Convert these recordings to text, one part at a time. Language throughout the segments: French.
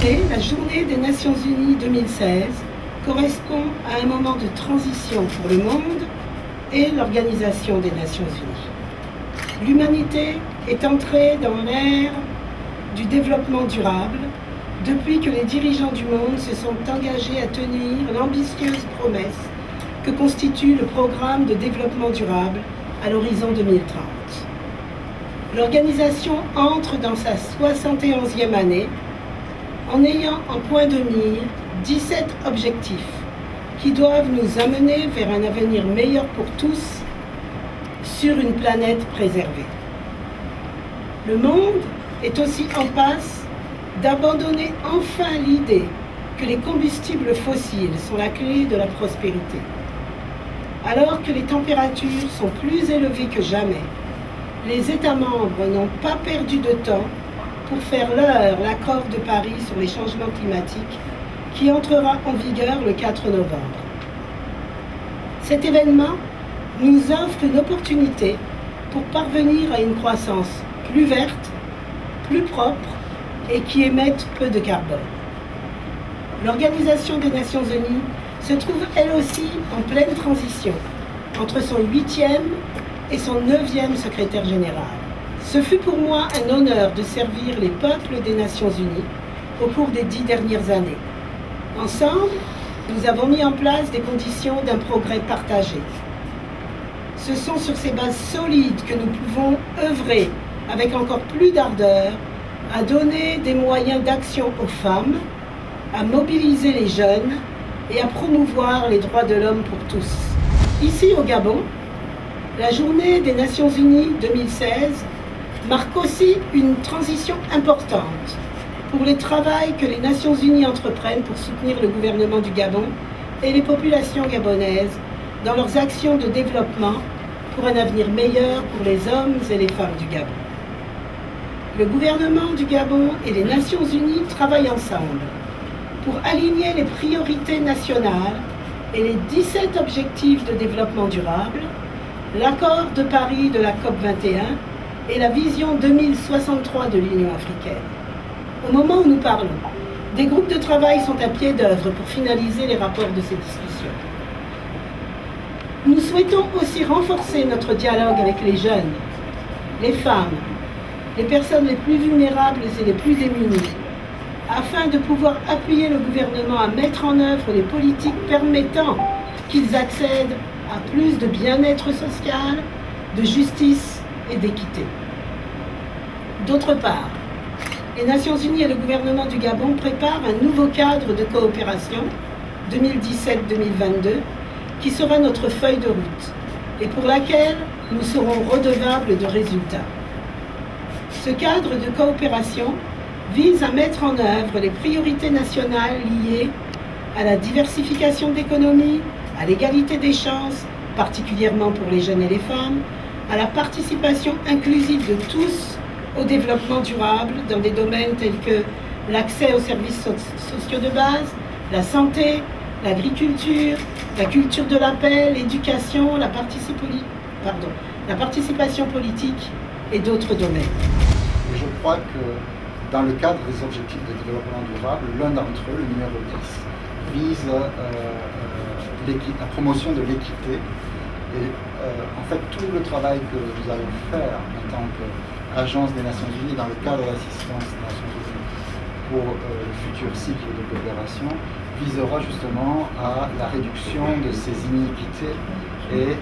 année, la Journée des Nations Unies 2016 correspond à un moment de transition pour le monde et l'Organisation des Nations Unies. L'humanité est entrée dans l'ère du développement durable depuis que les dirigeants du monde se sont engagés à tenir l'ambitieuse promesse que constitue le programme de développement durable à l'horizon 2030. L'organisation entre dans sa 71e année en ayant en point de mire 17 objectifs qui doivent nous amener vers un avenir meilleur pour tous sur une planète préservée. Le monde est aussi en passe d'abandonner enfin l'idée que les combustibles fossiles sont la clé de la prospérité. Alors que les températures sont plus élevées que jamais, les États membres n'ont pas perdu de temps pour faire l'accord de Paris sur les changements climatiques qui entrera en vigueur le 4 novembre. Cet événement nous offre une opportunité pour parvenir à une croissance plus verte, plus propre et qui émette peu de carbone. L'Organisation des Nations Unies se trouve elle aussi en pleine transition entre son 8e et son 9e secrétaire général. Ce fut pour moi un honneur de servir les peuples des Nations Unies au cours des 10 dernières années. Ensemble, nous avons mis en place des conditions d'un progrès partagé. Ce sont sur ces bases solides que nous pouvons œuvrer avec encore plus d'ardeur à donner des moyens d'action aux femmes, à mobiliser les jeunes et à promouvoir les droits de l'homme pour tous. Ici au Gabon, la Journée des Nations Unies 2016 marque aussi une transition importante pour les travaux que les Nations Unies entreprennent pour soutenir le gouvernement du Gabon et les populations gabonaises dans leurs actions de développement pour un avenir meilleur pour les hommes et les femmes du Gabon. Le gouvernement du Gabon et les Nations Unies travaillent ensemble pour aligner les priorités nationales et les 17 objectifs de développement durable, l'accord de Paris de la COP21 et la vision 2063 de l'Union africaine. Au moment où nous parlons, des groupes de travail sont à pied d'œuvre pour finaliser les rapports de ces discussions. Nous souhaitons aussi renforcer notre dialogue avec les jeunes, les femmes, les personnes les plus vulnérables et les plus démunies, afin de pouvoir appuyer le gouvernement à mettre en œuvre les politiques permettant qu'ils accèdent à plus de bien-être social, de justice et d'équité. D'autre part, les Nations Unies et le gouvernement du Gabon préparent un nouveau cadre de coopération 2017-2022 qui sera notre feuille de route et pour laquelle nous serons redevables de résultats. Ce cadre de coopération vise à mettre en œuvre les priorités nationales liées à la diversification de l'économie, à l'égalité des chances, particulièrement pour les jeunes et les femmes, à la participation inclusive de tous au développement durable dans des domaines tels que l'accès aux services sociaux de base, la santé, l'agriculture, la culture de la paix, l'éducation, la participation politique et d'autres domaines. Et je crois que dans le cadre des objectifs de développement durable, l'un d'entre eux, le numéro 10, vise la promotion de l'équité. Et en fait, tout le travail que nous allons faire en tant qu'agence des Nations Unies dans le cadre de l'assistance des Nations Unies pour le futur cycle de coopération visera justement à la réduction de ces iniquités et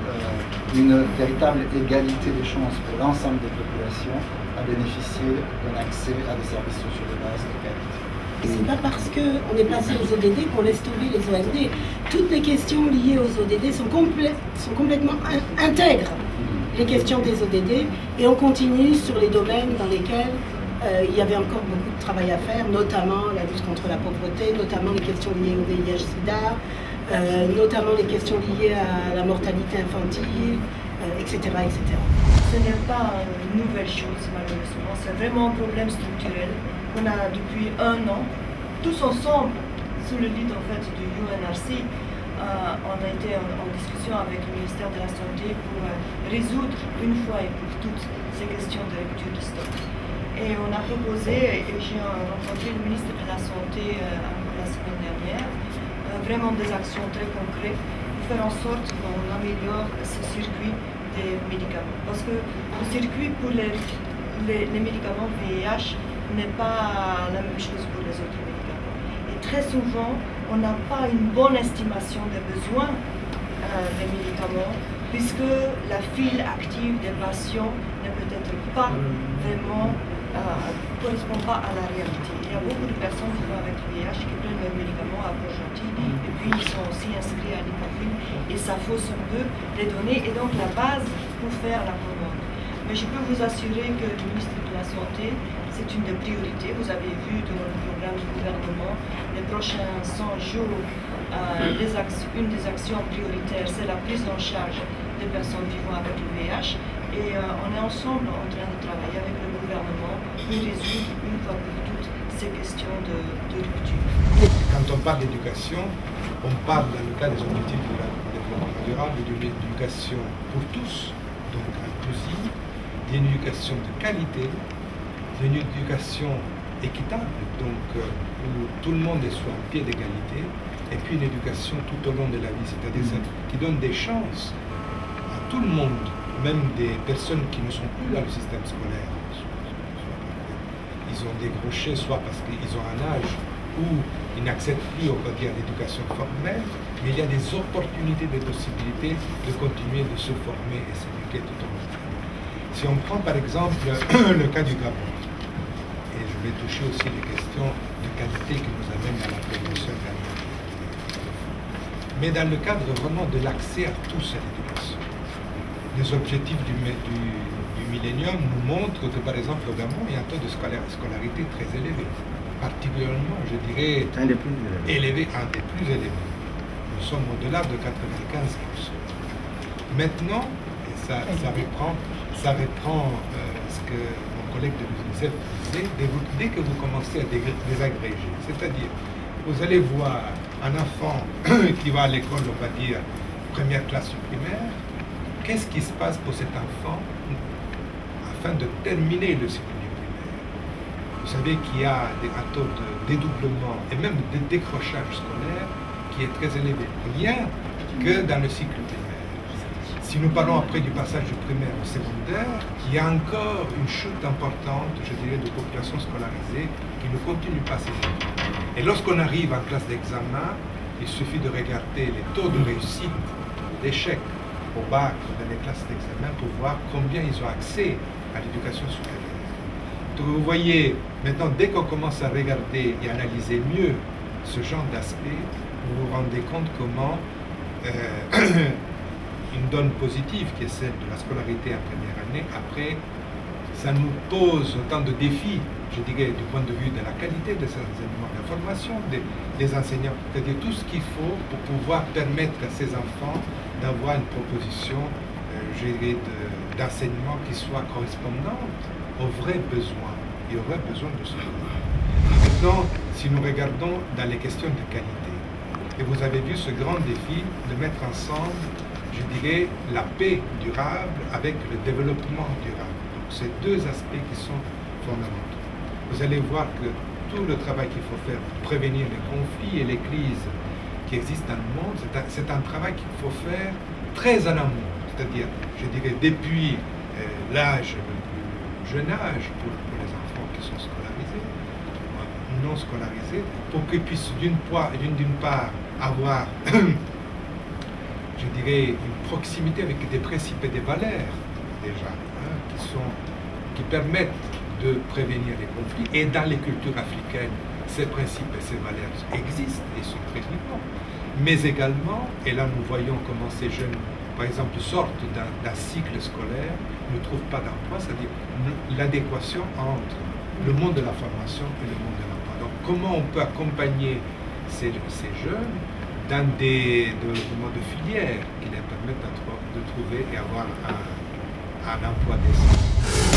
une véritable égalité des chances pour l'ensemble des populations à bénéficier d'un accès à des services sociaux de base de qualité. Et c'est pas parce qu'on est passé aux ODD qu'on laisse tomber les OMD. Toutes les questions liées aux ODD sont complètement intègres, les questions des ODD, et on continue sur les domaines dans lesquels il y avait encore beaucoup de travail à faire, notamment la lutte contre la pauvreté, notamment les questions liées au VIH-Sida, notamment les questions liées à la mortalité infantile, etc., etc. Ce n'est pas une nouvelle chose, malheureusement. C'est vraiment un problème structurel qu'on a depuis un an. Tous ensemble, sous le lead en fait, du UNRC, on a été en discussion avec le ministère de la Santé pour résoudre une fois et pour toutes ces questions de rupture de stock. Et on a proposé, et j'ai rencontré le ministre de la Santé la semaine dernière, vraiment des actions très concrètes pour faire en sorte qu'on améliore ce circuit des médicaments. Parce que le circuit pour les médicaments VIH n'est pas la même chose pour les autres médicaments. Et très souvent, on n'a pas une bonne estimation des besoins des médicaments, puisque la file active des patients ne peut-être pas vraiment correspond pas à la réalité. Il y a beaucoup de personnes qui vont avec le VIH qui prennent leurs médicaments à Port-Gentil et puis ils sont aussi inscrits à l'IPAFIL et ça fausse un peu les données et donc la base pour faire la commande. Mais je peux vous assurer que le ministre de la Santé, c'est une des priorités. Vous avez vu dans le programme du gouvernement, les prochains 100 jours, une des actions prioritaires, c'est la prise en charge des personnes vivant avec le VIH. Et on est ensemble en train de travailler avec le gouvernement pour résoudre une fois pour toutes ces questions de rupture. Quand on parle d'éducation, on parle dans le cas des objectifs du développement durable d'une éducation pour tous, donc inclusive, d'une éducation de qualité, d'une éducation équitable, donc où tout le monde est sur un pied d'égalité, et puis une éducation tout au long de la vie, c'est-à-dire qui donne des chances à tout le monde, même des personnes qui ne sont plus dans le système scolaire. Ils ont décroché soit parce qu'ils ont un âge où ils n'accèdent plus, on va dire, à l'éducation formelle, mais il y a des opportunités, des possibilités de continuer de se former et s'éduquer tout au long de la vie. Si on prend par exemple le cas du Gabon, et je vais toucher aussi les questions de qualité qui nous amènent à la prévention de la vie, mais dans le cadre vraiment de l'accès à tous à l'éducation. Les objectifs du millénium nous montrent que, par exemple, au Gabon, il y a un taux de scolarité très élevé, particulièrement, je dirais, un des plus élevés. Un des plus élevés. Nous sommes au-delà de 95%. Maintenant, et ça reprend ce que mon collègue de l'UNICEF disait, dès que vous commencez à désagréger, c'est-à-dire, vous allez voir un enfant qui va à l'école, on va dire, première classe ou primaire, qu'est-ce qui se passe pour cet enfant afin de terminer le cycle du primaire? Vous savez qu'il y a un taux de dédoublement et même de décrochage scolaire qui est très élevé, rien que dans le cycle primaire. Si nous parlons après du passage du primaire au secondaire, il y a encore une chute importante, je dirais, de population scolarisée qui ne continue pas ses études. Et lorsqu'on arrive en classe d'examen, il suffit de regarder les taux de réussite, d'échec au bac, dans les classes d'examen, pour voir combien ils ont accès à l'éducation supérieure. Donc vous voyez, maintenant, dès qu'on commence à regarder et analyser mieux ce genre d'aspect, vous vous rendez compte comment une donne positive, qui est celle de la scolarité en première année, après, ça nous pose autant de défis, je dirais, du point de vue de la qualité des enseignements, de la formation des enseignants, c'est-à-dire tout ce qu'il faut pour pouvoir permettre à ces enfants d'avoir une proposition, je dirais, d'enseignement qui soit correspondante aux vrais besoins et aux vrais besoins de ce monde. Maintenant, si nous regardons dans les questions de qualité, et vous avez vu ce grand défi de mettre ensemble, je dirais, la paix durable avec le développement durable. Donc, ces deux aspects qui sont fondamentaux. Vous allez voir que tout le travail qu'il faut faire pour prévenir les conflits et les crises qui existent dans le monde, c'est un travail qu'il faut faire très en amont. C'est-à-dire, je dirais, depuis l'âge, le plus jeune âge pour les enfants qui sont scolarisés, non scolarisés, pour qu'ils puissent d'une part avoir je dirais, une proximité avec des principes et des valeurs, déjà, qui permettent de prévenir les conflits. Et dans les cultures africaines, ces principes et ces valeurs existent et sont très vivants. Mais également, et là nous voyons comment ces jeunes, par exemple, sortent d'un cycle scolaire, ne trouvent pas d'emploi, c'est-à-dire l'adéquation entre le monde de la formation et le monde de l'emploi. Donc comment on peut accompagner ces jeunes dans des filières qui leur permettent de trouver et avoir un emploi décent.